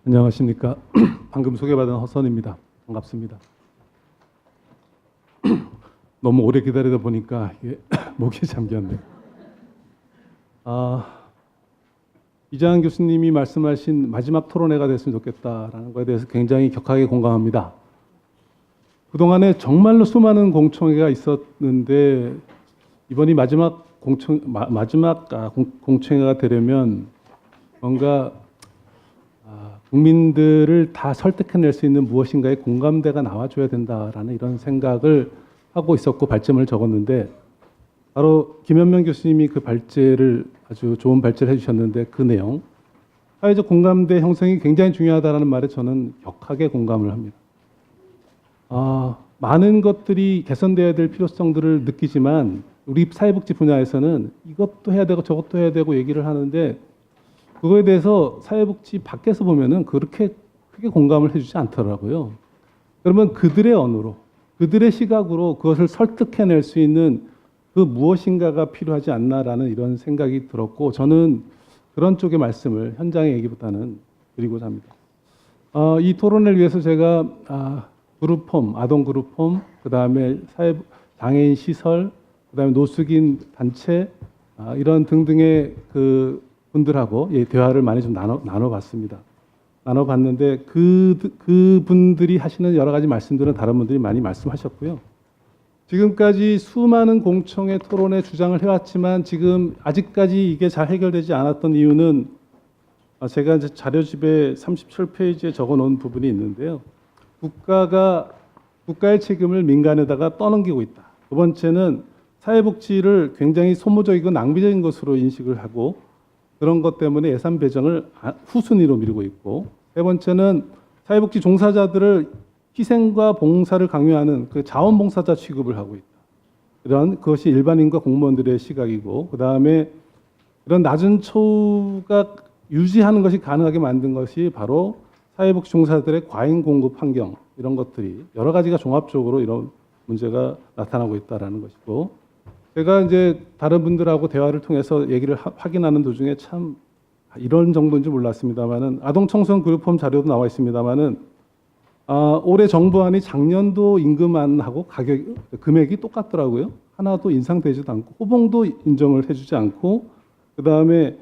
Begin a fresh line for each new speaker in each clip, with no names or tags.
안녕하십니까. 방금 소개받은 허선입니다. 반갑습니다. 너무 오래 기다리다 보니까 이게 목이 잠겼네요. 이장한 교수님이 말씀하신 마지막 토론회가 됐으면 좋겠다라는 것에 대해서 굉장히 격하게 공감합니다. 그동안에 정말로 수많은 공청회가 있었는데 이번이 마지막 공청회가 되려면 뭔가 국민들을 다 설득해낼 수 있는 무엇인가의 공감대가 나와줘야 된다라는 이런 생각을 하고 있었고 발제문을 적었는데 바로 김현명 교수님이 그 발제를 아주 좋은 발제를 해주셨는데 그 내용 사회적 공감대 형성이 굉장히 중요하다는 말에 저는 격하게 공감을 합니다. 많은 것들이 개선돼야 될 필요성들을 느끼지만 우리 사회복지 분야에서는 이것도 해야 되고 저것도 해야 되고 얘기를 하는데 그거에 대해서 사회복지 밖에서 보면은 그렇게 크게 공감을 해주지 않더라고요. 그러면 그들의 언어로, 그들의 시각으로 그것을 설득해낼 수 있는 그 무엇인가가 필요하지 않나라는 이런 생각이 들었고 저는 그런 쪽의 말씀을 현장의 얘기보다는 드리고자 합니다. 이 토론을 위해서 제가 그룹홈, 아동 그룹홈, 그 다음에 장애인 시설, 그 다음에 노숙인 단체 이런 등등의 그 분들하고 대화를 많이 좀 나눠봤습니다. 나눠봤는데 그 분들이 하시는 여러 가지 말씀들은 다른 분들이 많이 말씀하셨고요. 지금까지 수많은 공청회 토론회 주장을 해왔지만 지금 아직까지 이게 잘 해결되지 않았던 이유는 제가 이제 자료집에 37페이지에 적어놓은 부분이 있는데요. 국가의 책임을 민간에다가 떠넘기고 있다. 두 번째는 사회복지를 굉장히 소모적이고 낭비적인 것으로 인식을 하고 그런 것 때문에 예산 배정을 후순위로 미루고 있고 세 번째는 사회복지 종사자들을 희생과 봉사를 강요하는 그 자원봉사자 취급을 하고 있다. 그것이 일반인과 공무원들의 시각이고 그 다음에 이런 낮은 처우가 유지하는 것이 가능하게 만든 것이 바로 사회복지 종사자들의 과잉 공급 환경 이런 것들이 여러 가지가 종합적으로 이런 문제가 나타나고 있다는 것이고 제가 이제 다른 분들하고 대화를 통해서 얘기를 확인하는 도중에 참 이런 정도인지 몰랐습니다만은 아동 청소년 그룹홈 자료도 나와 있습니다만은 올해 정부안이 작년도 임금안하고 금액이 똑같더라고요. 하나도 인상되지도 않고 호봉도 인정을 해주지 않고 그 다음에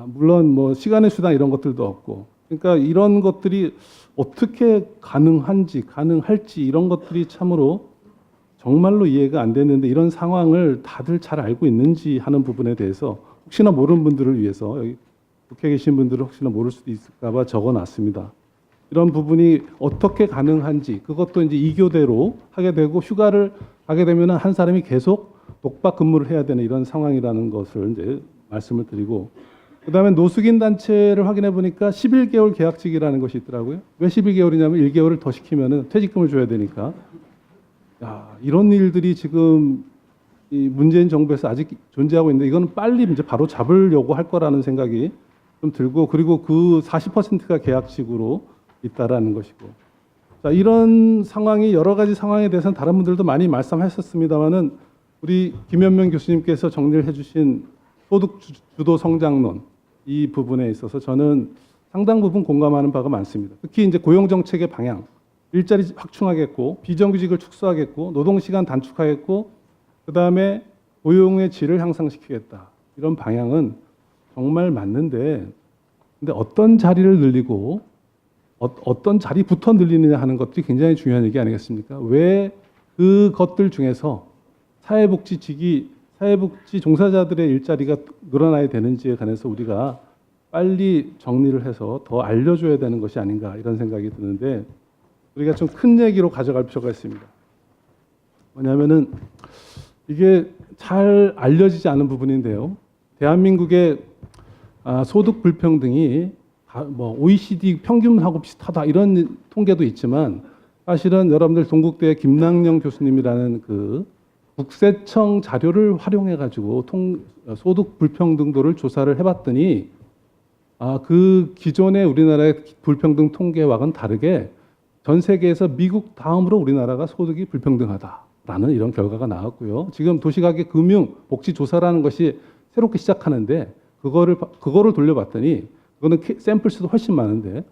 물론 뭐 시간의 수당 이런 것들도 없고 그러니까 이런 것들이 어떻게 가능할지 이런 것들이 참으로 정말로 이해가 안 됐는데 이런 상황을 다들 잘 알고 있는지 하는 부분에 대해서 혹시나 모르는 분들을 위해서 여기 국회에 계신 분들은 혹시나 모를 수도 있을까 봐 적어놨습니다. 이런 부분이 어떻게 가능한지 그것도 이제 2교대로 하게 되고 휴가를 가게 되면 한 사람이 계속 독박 근무를 해야 되는 이런 상황이라는 것을 이제 말씀을 드리고 그다음에 노숙인 단체를 확인해 보니까 11개월 계약직이라는 것이 있더라고요. 왜 11개월이냐면 1개월을 더 시키면은 퇴직금을 줘야 되니까. 이런 일들이 지금 이 문재인 정부에서 아직 존재하고 있는데 이거는 빨리 이제 바로 잡으려고 할 거라는 생각이 좀 들고 그리고 그 40%가 계약직으로 있다라는 것이고 자, 이런 상황이 여러 가지 상황에 대해서는 다른 분들도 많이 말씀하셨습니다만은 우리 김현명 교수님께서 정리를 해주신 소득 주도 성장론 이 부분에 있어서 저는 상당 부분 공감하는 바가 많습니다. 특히 이제 고용 정책의 방향. 일자리 확충하겠고 비정규직을 축소하겠고 노동시간 단축하겠고 그다음에 고용의 질을 향상시키겠다. 이런 방향은 정말 맞는데 근데 어떤 자리를 늘리고 어떤 자리부터 늘리느냐 하는 것들이 굉장히 중요한 얘기 아니겠습니까? 왜 그것들 중에서 사회복지 종사자들의 일자리가 늘어나야 되는지에 관해서 우리가 빨리 정리를 해서 더 알려줘야 되는 것이 아닌가 이런 생각이 드는데 우리가 좀 큰 얘기로 가져갈 필요가 있습니다. 뭐냐면은 이게 잘 알려지지 않은 부분인데요. 대한민국의 소득 불평등이 뭐 OECD 평균하고 비슷하다 이런 통계도 있지만 사실은 여러분들 동국대 김낭영 교수님이라는 그 국세청 자료를 활용해 가지고 소득 불평등도를 조사를 해봤더니 그 기존의 우리나라의 불평등 통계와는 다르게 전 세계에서 미국 다음으로 우리나라가 소득이 불평등하다라는 이런 결과가 나왔고요. 지금 도시가계 금융 복지 조사라는 것이 새롭게 시작하는데 그거를 돌려봤더니 그거는 샘플 수도 훨씬 많은데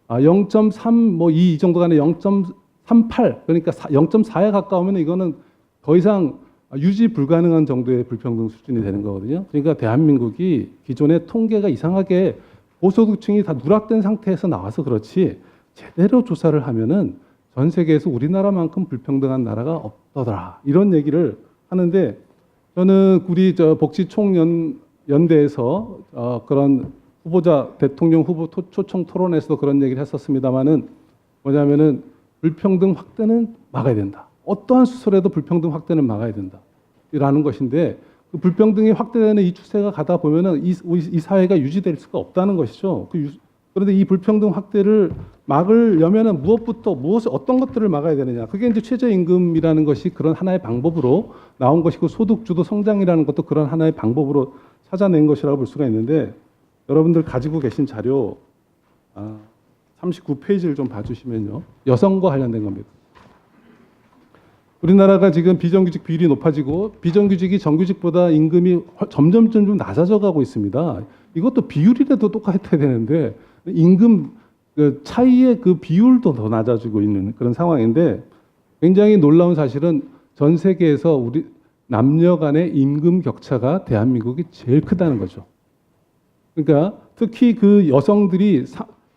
0.3 뭐 이 정도가 아니라 0.38 그러니까 0.4에 가까우면 이거는 더 이상 유지 불가능한 정도의 불평등 수준이 되는 거거든요. 그러니까 대한민국이 기존의 통계가 이상하게 고소득층이 다 누락된 상태에서 나와서 그렇지 제대로 조사를 하면은 전 세계에서 우리나라만큼 불평등한 나라가 없더라 이런 얘기를 하는데 저는 우리 복지총연대에서 그런 후보자 대통령 후보 초청 토론에서도 그런 얘기를 했었습니다마는 뭐냐면은 불평등 확대는 막아야 된다. 어떠한 수설에도 불평등 확대는 막아야 된다. 라는 것인데 그 불평등이 확대되는 이 추세가 가다 보면은 이 사회가 유지될 수가 없다는 것이죠. 그런데 이 불평등 확대를 막으려면은 어떤 것들을 막아야 되느냐. 그게 이제 최저임금이라는 것이 그런 하나의 방법으로 나온 것이고 소득주도 성장이라는 것도 그런 하나의 방법으로 찾아낸 것이라고 볼 수가 있는데 여러분들 가지고 계신 자료 39페이지를 좀 봐주시면요. 여성과 관련된 겁니다. 우리나라가 지금 비정규직 비율이 높아지고 비정규직이 정규직보다 임금이 점점 낮아져 가고 있습니다. 이것도 비율이라도 똑같아야 되는데 임금 차이의 그 비율도 더 낮아지고 있는 그런 상황인데 굉장히 놀라운 사실은 전 세계에서 우리 남녀 간의 임금 격차가 대한민국이 제일 크다는 거죠. 그러니까 특히 그 여성들이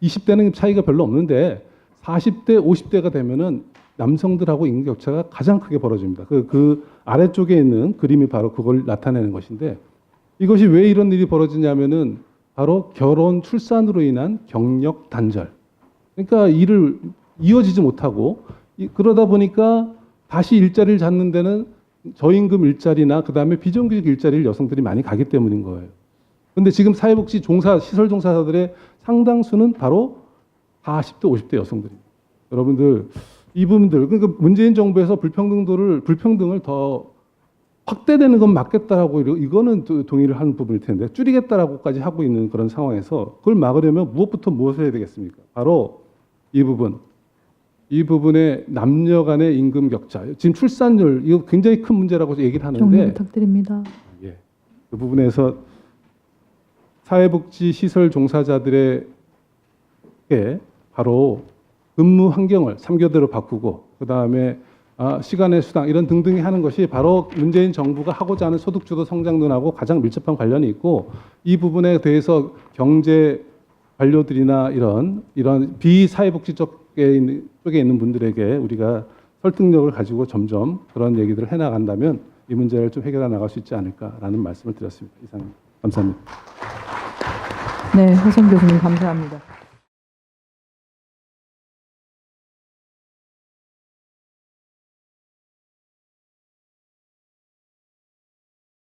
20대는 차이가 별로 없는데 40대, 50대가 되면은 남성들하고 임금 격차가 가장 크게 벌어집니다. 그 아래쪽에 있는 그림이 바로 그걸 나타내는 것인데 이것이 왜 이런 일이 벌어지냐면은 바로 결혼, 출산으로 인한 경력 단절. 그러니까 일을 이어지지 못하고 그러다 보니까 다시 일자리를 찾는 데는 저임금 일자리나 그다음에 비정규직 일자리를 여성들이 많이 가기 때문인 거예요. 그런데 지금 사회복지 시설 종사자들의 상당수는 바로 40대, 50대 여성들입니다. 여러분들 이분들 그러니까 문재인 정부에서 불평등을 더 확대되는 건 막겠다라고 이거는 동의를 하는 부분일 텐데 줄이겠다라고까지 하고 있는 그런 상황에서 그걸 막으려면 무엇을 해야 되겠습니까? 바로 이 부분의 남녀 간의 임금 격차. 지금 출산율 이거 굉장히 큰 문제라고 얘기를 하는데
정리 부탁드립니다.
예. 그 부분에서 사회복지 시설 종사자들에게 바로 근무 환경을 3교대로 바꾸고 그다음에 시간의 수당 이런 등등이 하는 것이 바로 문재인 정부가 하고자 하는 소득주도 성장론하고 가장 밀접한 관련이 있고 이 부분에 대해서 경제 관료들이나 이런 비사회복지 쪽에 있는 분들에게 우리가 설득력을 가지고 점점 그런 얘기들을 해나간다면 이 문제를 좀 해결해 나갈 수 있지 않을까라는 말씀을 드렸습니다. 이상입니다. 감사합니다.
네, 허선 교수님 감사합니다.